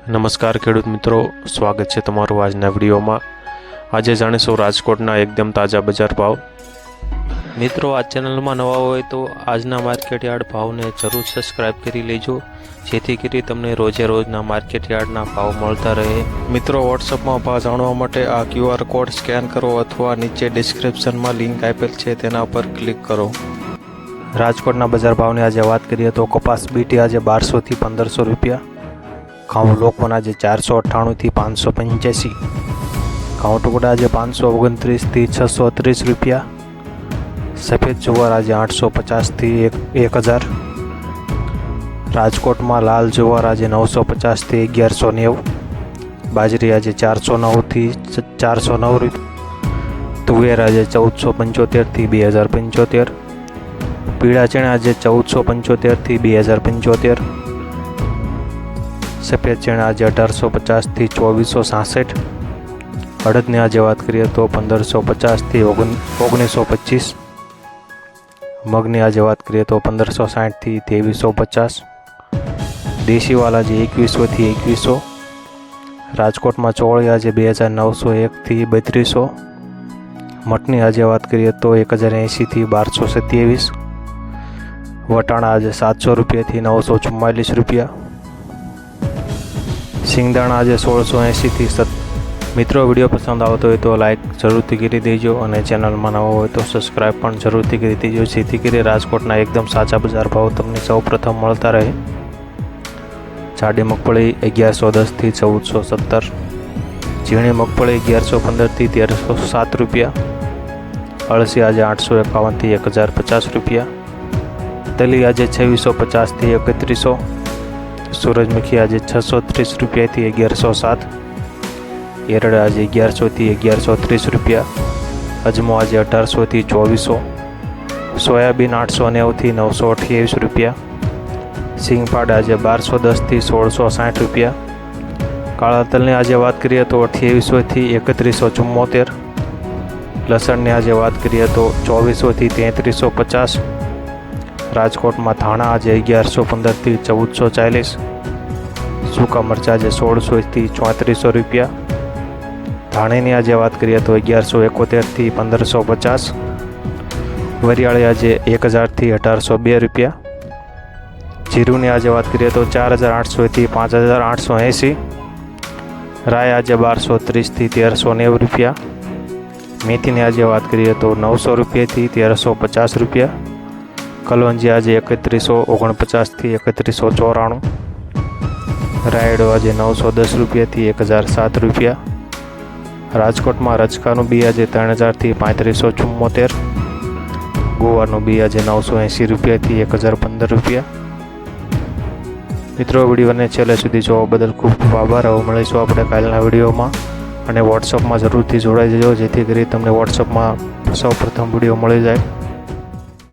નમસ્કાર ખેડૂત મિત્રો, સ્વાગત છે તમારું આજના વિડીયોમાં। આજે જાણીશું રાજકોટના એકદમ તાજા બજાર ભાવ। મિત્રો, આ ચેનલમાં નવા હોય તો આજના માર્કેટ યાર્ડ ભાવને જરૂર સબસ્ક્રાઇબ કરી લેજો, જેથી કરી તમને રોજે રોજના માર્કેટ યાર્ડના ભાવ મળતા રહે। મિત્રો, વોટ્સઅપમાં ભાવ જાણવા માટે આ QR કોડ સ્કેન કરો અથવા નીચે ડિસ્ક્રિપ્શનમાં લિંક આપેલ છે તેના પર ક્લિક કરો। રાજકોટના બજાર ભાવની આજે વાત કરીએ તો કપાસ બીટી આજે 1200 થી 1500 રૂપિયા, ઘઉં લોકવન આજે 498 થી 585, ઘઉં ટુકડા આજે 529 થી 630 રૂપિયા, સફેદ જુવાર આજે 850 થી 1000, રાજકોટમાં લાલ જુવાર આજે 950 થી 1190, બાજરી આજે 409 થી 409 રૂપિયા, તુવેર આજે 1475 થી 2075, પીળા ચણા આજે 1475 થી 2075, સફેદ ચણા આજે 1850 થી 2466, અડદની આજે વાત કરીએ તો 1550 થી 1925, મગની આજે વાત કરીએ તો 1560 થી 2350, દેશી વાલ આજે 2100 થી 2100, રાજકોટમાં ચોળી આજે 2901 થી 3200, મટની આજે વાત કરીએ તો 1080 થી 1227, વટાણા આજે 700 રૂપિયાથી 944 રૂપિયા, સિંગદાણા આજે 1680 થી 7। મિત્રો, વિડીયો પસંદ આવતો હોય તો લાઈક જરૂરથી કરી દેજો અને ચેનલમાં નવો હોય તો સબસ્ક્રાઈબ પણ જરૂરથી કરી દેજો, જેથી કરી રાજકોટના એકદમ સાચા બજાર ભાવ તમને સૌપ્રથમ મળતા રહે। જાડી મગફળી 1110 થી 1417, ઝીણી મગફળી 1115 થી 1307 રૂપિયા, અળસી આજે 851 થી 1050 રૂપિયા, તલી આજે 2650 થી 3100, સૂરજમુખી આજે 630 રૂપિયાથી 1107, એરડ આજે 1100 થી 1130 રૂપિયા, અજમો આજે 1800 થી 2400, સોયાબીન 890 થી 928 રૂપિયા, સિંગપાડ આજે 1210 થી 1660 રૂપિયા, કાળા તલની આજે વાત કરીએ તો 2800 થી 3174, લસણની આજે વાત કરીએ તો 2400 થી 3350, રાજકોટમાં ધાણા આજે 1115 થી 1440, સૂકા મરચાં આજે 1600 થી 3400 રૂપિયા, ધાણીની આજે વાત કરીએ તો 1171 થી 1550, વરિયાળી આજે 1000 થી 1802 રૂપિયા, જીરુની આજે વાત કરીએ તો 4800 થી 5880, રાય આજે 1230 થી 1390 રૂપિયા, મેથીની આજે વાત કરીએ તો 900 રૂપિયાથી 1350 રૂપિયા, કલવંજી આજે 3149 થી 3194, રાયડો આજે 910 રૂપિયાથી 1007 રૂપિયા, રાજકોટમાં રચકાનું બી આજે 3000 થી 3574, ગોવાનું બી આજે 980 રૂપિયાથી 1015 રૂપિયા। મિત્રો, વિડીયોને છેલ્લે સુધી જોવા બદલ ખૂબ ખૂબ આભાર। હવે મળીશું આપણે કાલના વિડીયોમાં, અને વોટ્સઅપમાં જરૂરથી જોડાઈ જજો, જેથી કરી તમને વોટ્સઅપમાં સૌપ્રથમ વિડીયો મળી જાય।